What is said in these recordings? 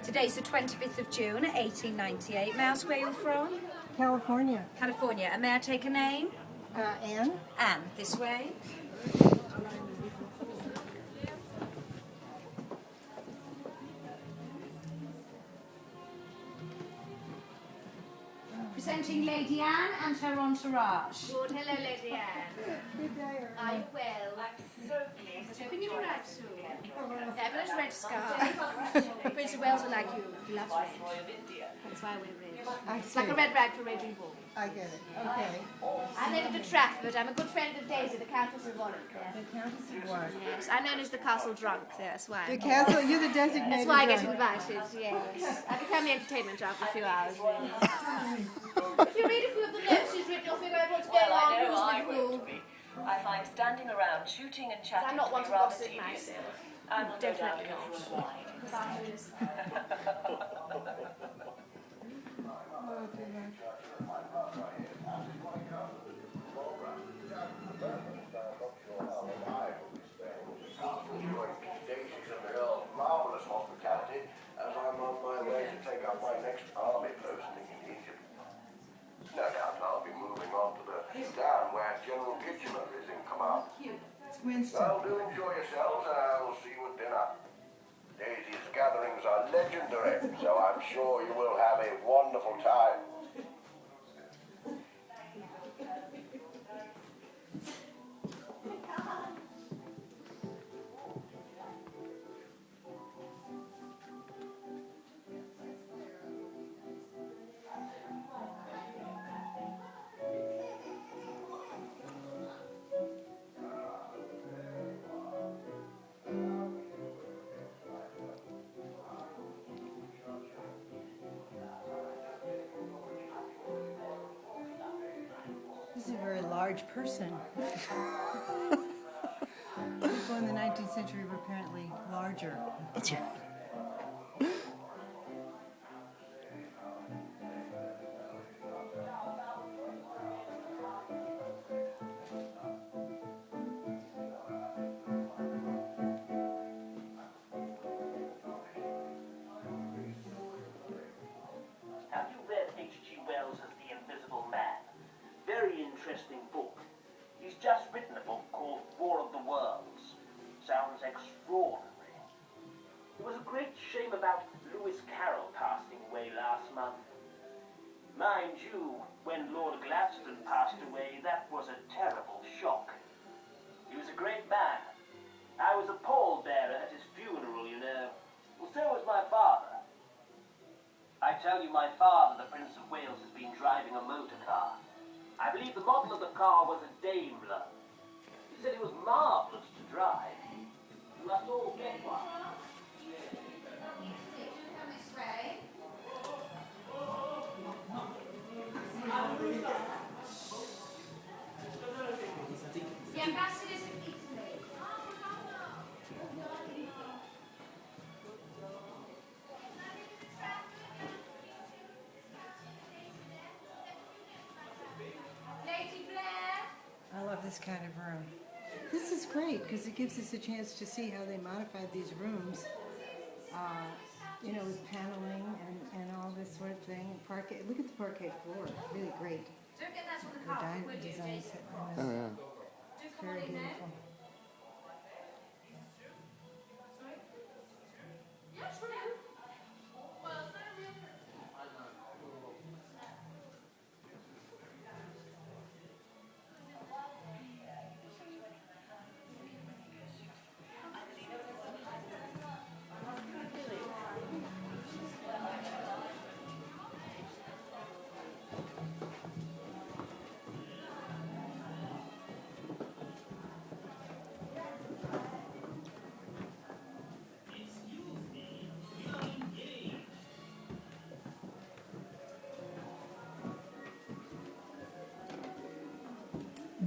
Today's the 25th of June, 1898. May I ask where you're from? California. California. And may I take a name? Anne. Anne, this way. Presenting Lady Anne and her entourage. Good, hello, Lady Anne. Good day, I'm well. I'm so pleased. Hoping you arrive soon. Fabulous red scarf. Prince of Wales will like you. He loves red. That's why we're red. It's like a red rag to a raging bull. I get it. Okay. I'm Lady de Trafford. I'm a good friend of Daisy, the Countess of Warwick. The Countess of Warwick. Yes, I'm known as the castle drunk there, that's why. The castle, you're the designated That's why I get drunk. invited, yes. I become the entertainment after a few hours, really. If you read a few of the notes she's written, you'll figure out what's going on, who's with who. I find standing around shooting and chatting I'm not one to to be rather gossip tedious. myself. And no doubt Definitely go not. for a ride. Oh, too much. Daisy's and the Earl's marvellous hospitality as I'm on my way to take up my next army posting in Egypt. No doubt I'll be moving on to the town where General Kitchener is in command. It's Winston. So do enjoy yourselves and I'll see you at dinner. Daisy's gatherings are legendary, so I'm sure you will have a wonderful time. This is a very large person. People in the 19th century were apparently larger. Have you read H.G. Wells' The Invisible Man? Very interesting book. He's just written a book called War of the Worlds. Sounds extraordinary. It was a great shame about Lewis Carroll passing away last month. Mind you, when Lord Gladstone passed away, that was a terrible shock. He was a great man. I was a pallbearer at his funeral, you know. Well, so was my father. I tell you, my father, the Prince of Wales, has been driving a motor car. I believe the model of the car was a Daimler. He said it was marvellous to drive. You must all get one. The ambassadors of Italy. Lady Blair. I love this kind of room. This is great because it gives us a chance to see how they modified these rooms. You know, with paneling and all this sort of thing. And parquet. Look at the parquet floor. Really great. Don't get that on the The carpet, will you, design Jason? set. Oh, yeah. Do come on Very in there. beautiful. Yeah, sure do.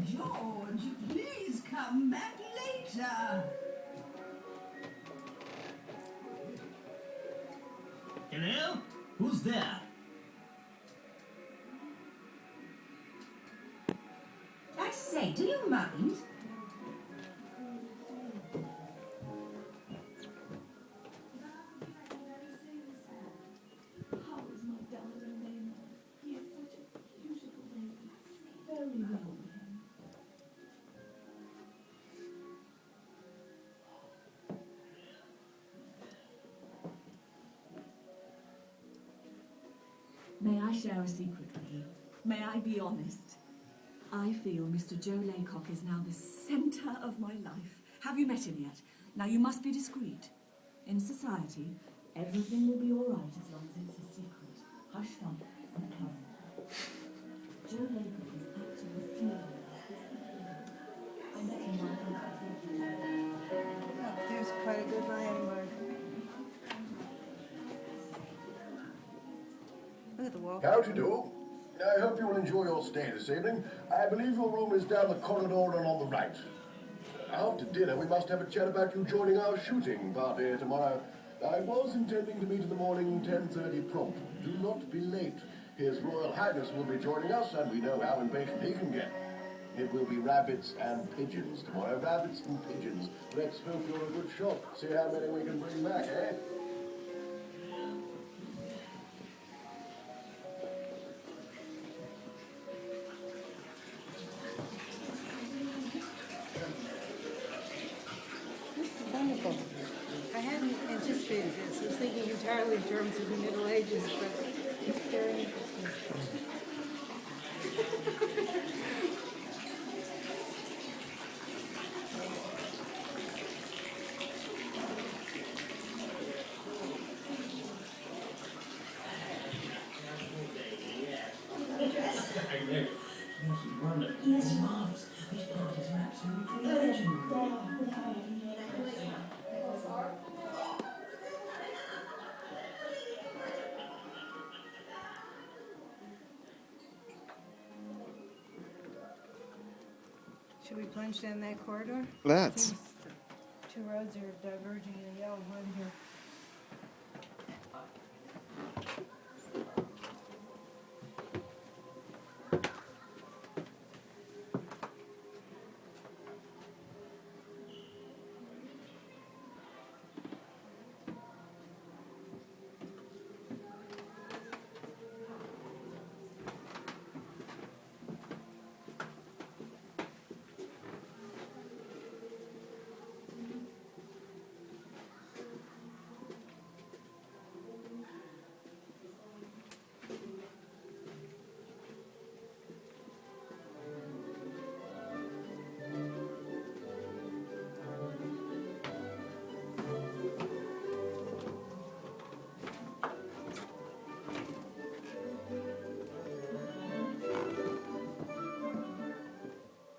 George, please come back later. Hello? Who's there? I say, do you mind? May I share a secret with you? May I be honest? I feel Mr. Joe Laycock is now the centre of my life. Have you met him yet? Now you must be discreet. In society, everything will be all right as long as it's a secret. Hushed up and covered. Joe Laycock is actually feeling I met him Oh, there's quite a good landmark. Look at the wall. How do you do? I hope you will enjoy your stay this evening. I believe your room is down the corridor and on the right. After dinner, we must have a chat about you joining our shooting party tomorrow. I was intending to meet in the morning 10:30 prompt. Do not be late. His Royal Highness will be joining us, and we know how impatient he can get. It will be rabbits and pigeons tomorrow. Rabbits and pigeons. Let's hope you're a good shot. See how many we can bring back, eh? Wonderful. I hadn't anticipated this. I was thinking entirely in terms of the Middle Ages, but it's very interesting. Yes, marvellous. These parties are absolutely legendary. Should we plunge down that corridor? Let's. Seems the two roads are diverging in a yellow one here.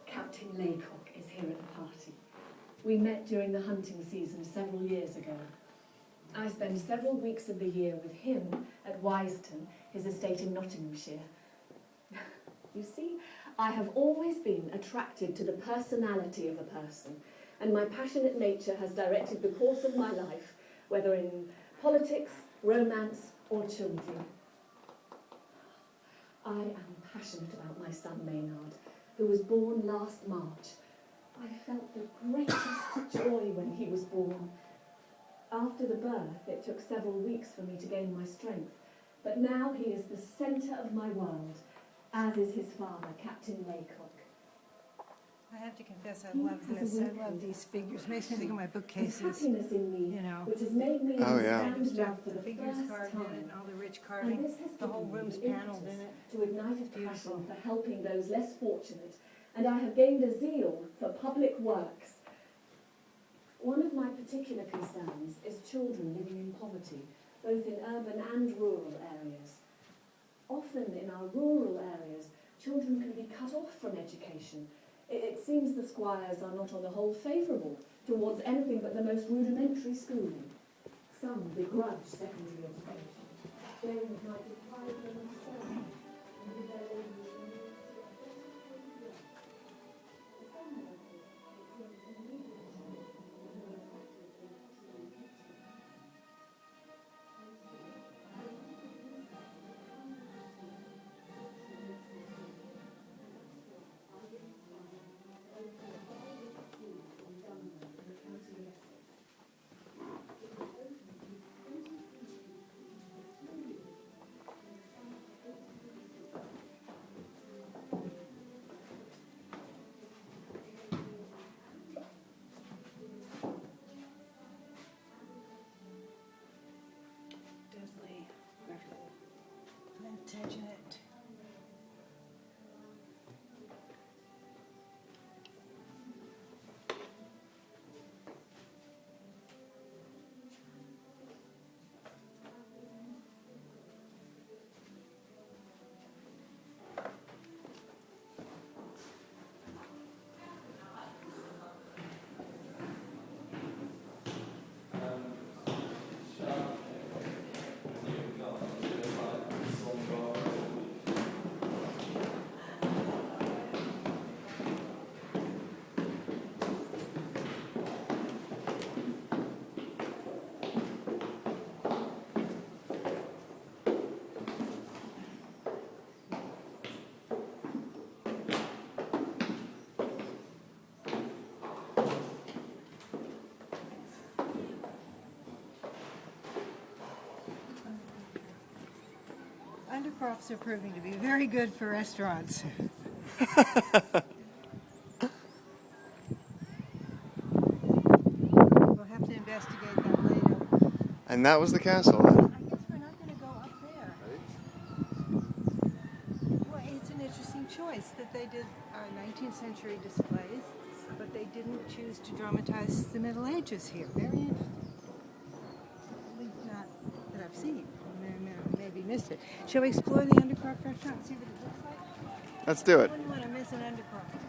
Captain Laycock is here at the party. We met during the hunting season several years ago. I spend several weeks of the year with him at Wiston, his estate in Nottinghamshire. You see, I have always been attracted to the personality of a person, and my passionate nature has directed the course of my life, whether in politics, romance, or children. I am passionate about my son Maynard, who was born last March. I felt the greatest joy when he was born. After the birth, it took several weeks for me to gain my strength, but now he is the centre of my world, as is his father, Captain Laycock. I have to confess, I love this. I love these figures. Makes me think of my bookcases. Happiness in me, You know. which has made me Oh, yeah. understand love for The the figures first carved in it, time. and all the rich And carving. this has The whole given me room's the paneled in impetus it. to ignite a Beautiful. passion for helping those less fortunate, and I have gained a zeal for public works. One of my particular concerns is children living in poverty, both in urban and rural areas. Often in our rural areas, children can be cut off from education. It seems the squires are not on the whole favourable towards anything but the most rudimentary schooling. Some begrudge secondary education. They might deprive them of science and give their own undercrofts are proving to be very good for restaurants. We'll have to investigate that later. And that was the castle. I guess we're not going to go up there. Well, it's an interesting choice that they did 19th century displays, but they didn't choose to dramatize the Middle Ages here. Very interesting. At least not that I've seen. Maybe missed it. Shall we explore the Undercroft restaurant and see what it looks like? Let's do I it. wouldn't want to miss an Undercroft.